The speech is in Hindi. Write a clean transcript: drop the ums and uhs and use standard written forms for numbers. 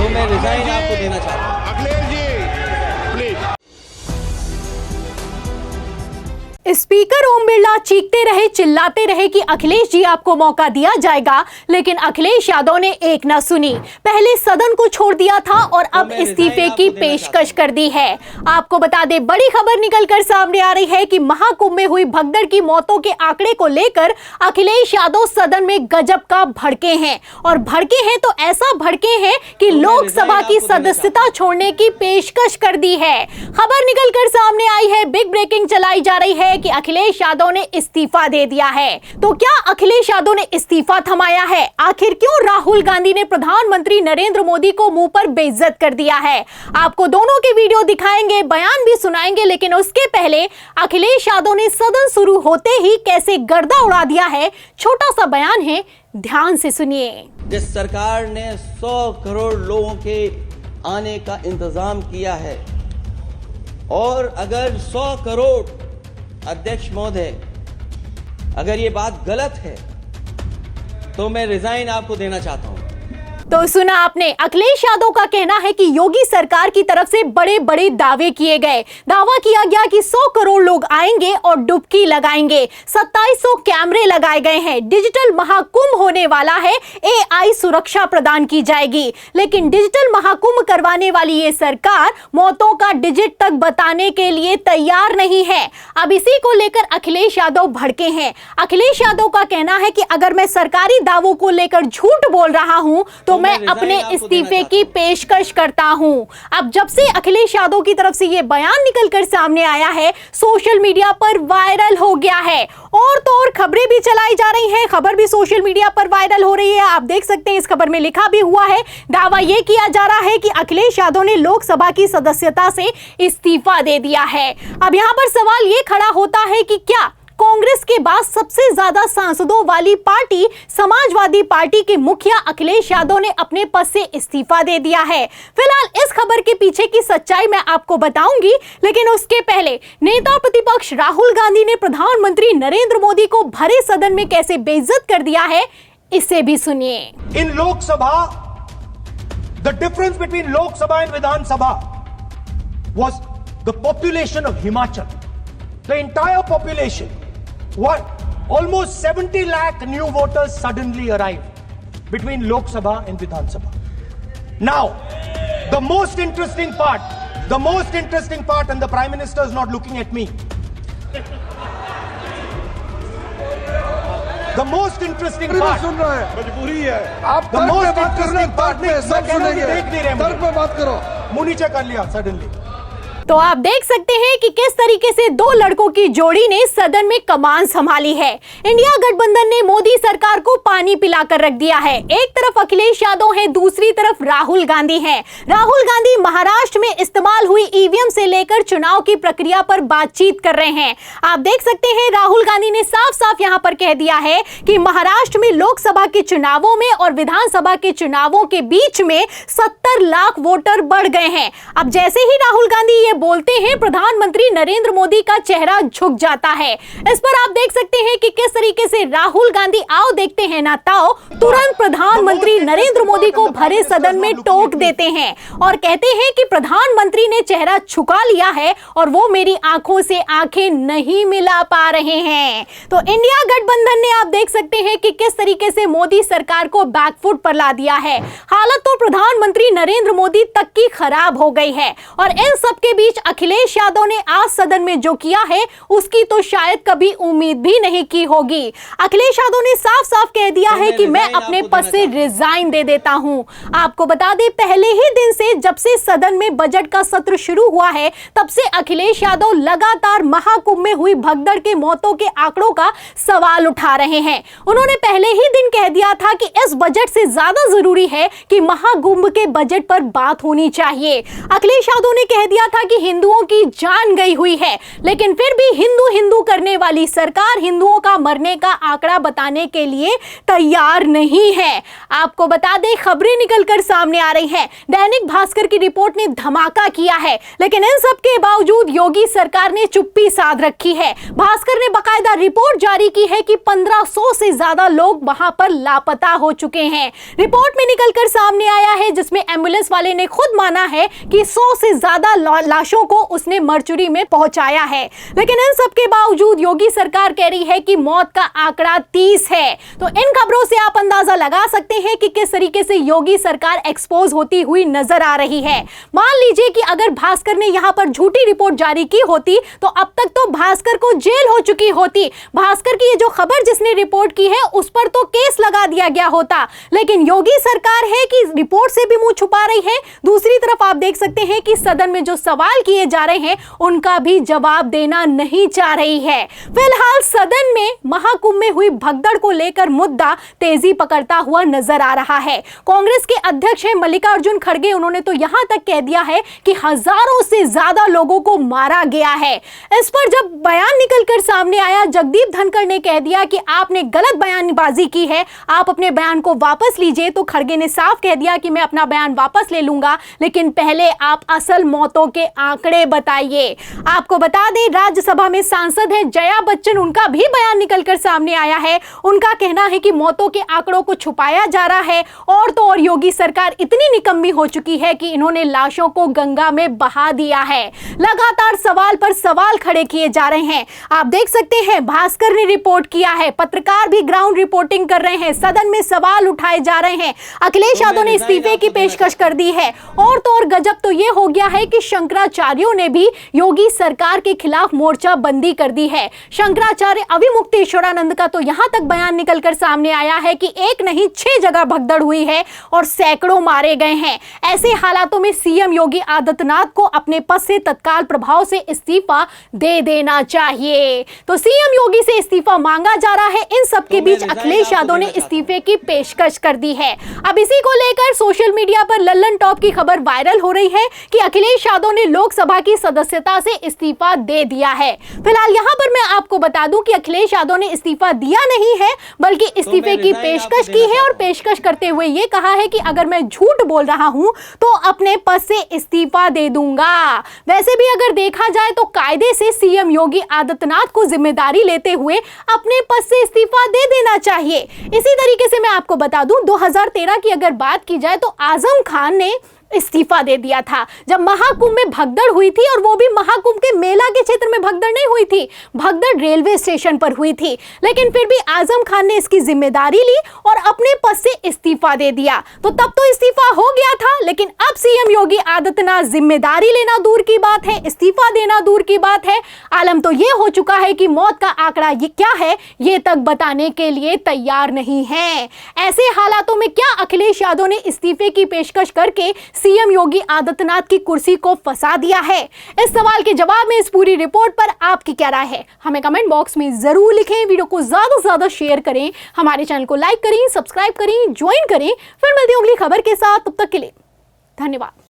तो मैं रिजाइन आपको देना चाहता हूँ। अखिलेश जी प्लीज। स्पीकर ओम बिरला चीखते रहे, चिल्लाते रहे कि अखिलेश जी आपको मौका दिया जाएगा, लेकिन अखिलेश यादव ने एक न सुनी। पहले सदन को छोड़ दिया था और अब इस्तीफे की पेशकश कर दी है। आपको बता दें, बड़ी खबर निकलकर सामने आ रही है कि महाकुंभ में हुई भगदड़ की मौतों के आंकड़े को लेकर अखिलेश यादव सदन में गजब का भड़के हैं, और भड़के हैं तो ऐसा भड़के हैं कि लोकसभा की सदस्यता छोड़ने की पेशकश कर दी है। खबर निकलकर सामने आई है, बिग ब्रेकिंग चलाई जा रही है कि अखिलेश यादव ने इस्तीफा दे दिया है। तो क्या अखिलेश यादव ने इस्तीफा थमाया है? आखिर क्यों राहुल गांधी ने प्रधानमंत्री नरेंद्र मोदी को मुंह पर बेइज्जत कर दिया है? आपको दोनों के वीडियो दिखाएंगे, बयान भी सुनाएंगे, लेकिन उसके पहले अखिलेश यादव ने सदन शुरू होते ही कैसे गर्दा उड़ा दिया है, छोटा सा बयान है, ध्यान से सुनिए। जिस सरकार ने 100 करोड़ लोगों के आने का इंतजाम किया है, और अगर 100 करोड़ अध्यक्ष महोदय, अगर ये बात गलत है तो मैं रिजाइन आपको देना चाहता हूं। तो सुना आपने, अखिलेश यादव का कहना है कि योगी सरकार की तरफ से बड़े बड़े दावे किए गए। दावा किया गया कि 100 करोड़ लोग आएंगे और डुबकी लगाएंगे, 2700 कैमरे लगाए गए हैं, डिजिटल महाकुंभ होने वाला है, AI सुरक्षा प्रदान की जाएगी। लेकिन डिजिटल महाकुंभ करवाने वाली ये सरकार मौतों का डिजिट तक बताने के लिए तैयार नहीं है। अब इसी को लेकर अखिलेश यादव भड़के हैं। अखिलेश यादव का कहना है कि अगर मैं सरकारी दावों को लेकर झूठ बोल रहा हूं तो मैं अपने इस्तीफे की पेशकश करता हूं। अब जब से अखिलेश यादव की तरफ से यह बयान निकलकर सामने आया है, सोशल मीडिया पर वायरल हो गया है, और तो और खबरें भी चलाई जा रही हैं, खबर भी सोशल मीडिया पर वायरल हो रही है। आप देख सकते हैं, इस खबर में लिखा भी हुआ है, दावा यह किया जा रहा है कि अखिलेश यादव ने लोकसभा की सदस्यता से इस्तीफा दे दिया है। अब यहां पर सवाल यह खड़ा होता है कि क्या कांग्रेस के बाद सबसे ज्यादा सांसदों वाली पार्टी समाजवादी पार्टी के मुखिया अखिलेश यादव ने अपने पद से इस्तीफा दे दिया है? फिलहाल इस खबर के पीछे की सच्चाई मैं आपको बताऊंगी, लेकिन उसके पहले नेता प्रतिपक्ष राहुल गांधी ने प्रधानमंत्री नरेंद्र मोदी को भरे सदन में कैसे बेइज्जत कर दिया है, इसे भी सुनिए। In Lok Sabha, the difference between Lok Sabha and Vidhan Sabha was the population of Himachal. The entire population, almost 70 lakh new voters suddenly arrived between Lok Sabha and Vidhan Sabha. Now, the most interesting part, and the Prime Minister is not looking at me. The most interesting part, सुन रहा है, मजबूरी है। आप the most interesting part, सब सुनेंगे, देख नहीं रहे तर्क पे बात करो। मुंह नीचे कर लिया सडनली। तो आप देख सकते हैं कि किस तरीके से दो लड़कों की जोड़ी ने सदन में कमान संभाली है। इंडिया गठबंधन ने मोदी सरकार को पानी पिलाकर रख दिया है। एक तरफ अखिलेश यादव है, दूसरी तरफ राहुल गांधी है। राहुल गांधी महाराष्ट्र में इस्तेमाल हुई ईवीएम से लेकर चुनाव की प्रक्रिया पर बातचीत कर रहे हैं। आप देख सकते हैं, राहुल गांधी ने साफ साफ यहां पर कह दिया है कि महाराष्ट्र में लोकसभा के चुनावों में और विधानसभा के चुनावों के बीच में 70 लाख वोटर बढ़ गए हैं। अब जैसे ही राहुल गांधी ये बोलते हैं, प्रधानमंत्री नरेंद्र मोदी का चेहरा झुक जाता है। इस पर आप देख सकते हैं कि किस तरीके से राहुल गांधी आओ देखते हैं ना ताओ तुरंत प्रधानमंत्री नरेंद्र मोदी को भरे सदन में टोक देते हैं और कहते हैं कि प्रधानमंत्री ने चेहरा झुका लिया है और वो मेरी आंखों से आंखें नहीं मिला पा रहे हैं। तो इंडिया गठबंधन ने आप देख सकते हैं कि किस तरीके से मोदी सरकार को बैकफुट पर ला दिया है। हालत तो प्रधानमंत्री नरेंद्र मोदी तक की खराब हो गई है, और इन सबके बीच अखिलेश यादव ने आज सदन में जो किया है उसकी तो शायद कभी उम्मीद भी नहीं की होगी। अखिलेश यादव ने साफ साफ कह दिया है कि मैं अपने पद से रिजाइन दे देता हूं। आपको बता दें, पहले ही दिन से जब से सदन में बजट का सत्र शुरू हुआ है, तब से अखिलेश यादव लगातार महाकुंभ में हुई भगदड़ के मौतों के आंकड़ों का सवाल उठा रहे हैं। उन्होंने पहले ही दिन कह दिया था कि इस बजट से ज्यादा जरूरी है कि महाकुंभ के बजट पर बात होनी चाहिए। अखिलेश यादव ने कह दिया था कि हिंदुओं की जान गई हुई है, लेकिन फिर भी हिंदू हिंदू करने वाली सरकार हिंदुओं का मरने का आंकड़ा बताने के लिए तैयार नहीं है। आपको बता दें, खबरें निकलकर सामने आ रही हैं। दैनिक भास्कर की रिपोर्ट ने धमाका किया है, लेकिन इन सब के बावजूद योगी सरकार ने चुप्पी साध रखी है। भास्कर ने बकायदा रिपोर्ट जारी की है कि 1500 से ज्यादा लोग वहां पर लापता हो चुके हैं। रिपोर्ट में निकलकर सामने आया है, जिसमें एम्बुलेंस वाले ने खुद माना है कि 100 से ज्यादा लाशों को उसने मर्चुरी में पहुंचाया है। लेकिन इन सब के बावजूद योगी सरकार कह रही है कि मौत का आंकड़ा 30 है। तो इन खबरों से आप अंदाजा लगा सकते हैं कि किस तरीके से योगी सरकार एक्सपोज होती हुई नजर आ रही है। मान लीजिए कि अगर भास्कर ने यहां पर झूठी रिपोर्ट जारी की होती तो अब तक तो भास्कर को जेल हो चुकी होती। भास्कर की ये जो खबर जिसने रिपोर्ट की है उस पर तो केस लगा दिया गया होता, लेकिन योगी सरकार है कि रिपोर्ट से भी मुंह छुपा रही है। दूसरी तरफ आप देख सकते हैं कि सदन में जो सवाल किए जा रहे हैं उनका भी जवाब देना नहीं चाह रही है। फिलहाल सदन में महाकुंभ में हुई भगदड़ को लेकर मुद्दा तेजी पकड़ता हुआ नजर आ रहा है। कांग्रेस के अध्यक्ष हैं मल्लिकार्जुन खड़गे, उन्होंने तो यहां तक कह दिया है कि हजारों से ज्यादा लोगों को मारा गया है। इस पर जब बयान निकलकर सामने आया, जगदीप धनखड़ ने कह दिया कि आपने गलत बयानबाजी की है, आप अपने बयान को वापस लीजिए। तो खड़गे ने साफ कह दिया कि मैं अपना बयान वापस ले लूंगा, लेकिन पहले आप असल मौतों के आंकड़े बताइए। आपको बता दें, राज्यसभा में सांसद हैं जया बच्चन, उनका भी बयान निकलकर सामने आया है। उनका कहना है कि मौतों के आंकड़ों को छुपाया जा रहा है, और तो और योगी सरकार इतनी निकम्मी हो चुकी है कि इन्होंने लाशों को गंगा में बहा दिया है। लगातार सवाल पर सवाल खड़े किए जा रहे हैं। आप देख सकते हैं, भास्कर ने रिपोर्ट किया है, पत्रकार भी ग्राउंड रिपोर्टिंग कर रहे हैं, सदन में सवाल उठाए जा रहे हैं। अखिलेश यादव ने इस्तीफे की पेशकश कर दी है, और तो और गजब तो यह हो गया है कि शंकराचार्यों ने भी योगी सरकार के खिलाफ मोर्चा बंदी कर दी है। शंकराचार्य अविमुक्तेश्वरानंद का तो यहां तक बयान निकलकर सामने आया है कि एक नहीं 6 जगह भगदड़ हुई है और सैकड़ों मारे गए हैं। ऐसे हालातों में सीएम योगी आदित्यनाथ को अपने पद से तत्काल प्रभाव से इस्तीफा दे देना चाहिए। तो सीएम योगी से इस्तीफा मांगा जा रहा है। इन सब के बीच अखिलेश यादव ने इस्तीफे की पेशकश कर दी है। अब इसी को लेकर सोशल मीडिया पर लल्लन टॉप की खबर वायरल हो रही है कि अखिलेश यादव ने लोकसभा की सदस्यता से इस्तीफा दे दिया है। फिलहाल यहां पर मैं आपको बता दूं कि अखिलेश यादव ने इस्तीफा दिया नहीं है, बल्कि इस्तीफे की पेशकश की है, और पेशकश करते हुए यह कहा है कि अगर मैं झूठ बोल रहा हूं तो अपने पद से इस्तीफा दे दूंगा। वैसे भी अगर देखा जाए तो कायदे से सीएम योगी आदित्यनाथ को जिम्मेदारी लेते हुए अपने पद से इस्तीफा दे देना चाहिए। इसी तरीके से मैं आपको बता दूं, 2013 की अगर बात की जाए तो आजम खान ने इस्तीफा दे दिया था जब महाकुंभ में भगदड़ हुई थी, और वो भी महाकुंभ के मेला के क्षेत्र में भगदड़ नहीं हुई थी, भगदड़ रेलवे स्टेशन पर हुई थी। लेकिन फिर भी आजम खान ने इसकी जिम्मेदारी ली और अपने पद से इस्तीफा दे दिया। तो तब तो इस्तीफा हो गया था, लेकिन अब सीएम योगी आदित्यनाथ जिम्मेदारी लेना दूर की बात है, इस्तीफा देना दूर की बात है, आलम तो ये हो चुका है कि मौत का आंकड़ा ये क्या है ये तक बताने के लिए तैयार नहीं है। ऐसे हालातों में क्या अखिलेश यादव ने इस्तीफे की पेशकश करके सीएम योगी आदित्यनाथ की कुर्सी को फंसा दिया है? इस सवाल के जवाब में इस पूरी रिपोर्ट पर आपकी क्या राय है, हमें कमेंट बॉक्स में जरूर लिखें। वीडियो को ज्यादा से ज्यादा शेयर करें, हमारे चैनल को लाइक करें, सब्सक्राइब करें, ज्वाइन करें। फिर मिलते हैं अगली खबर के साथ, तब तक के लिए धन्यवाद।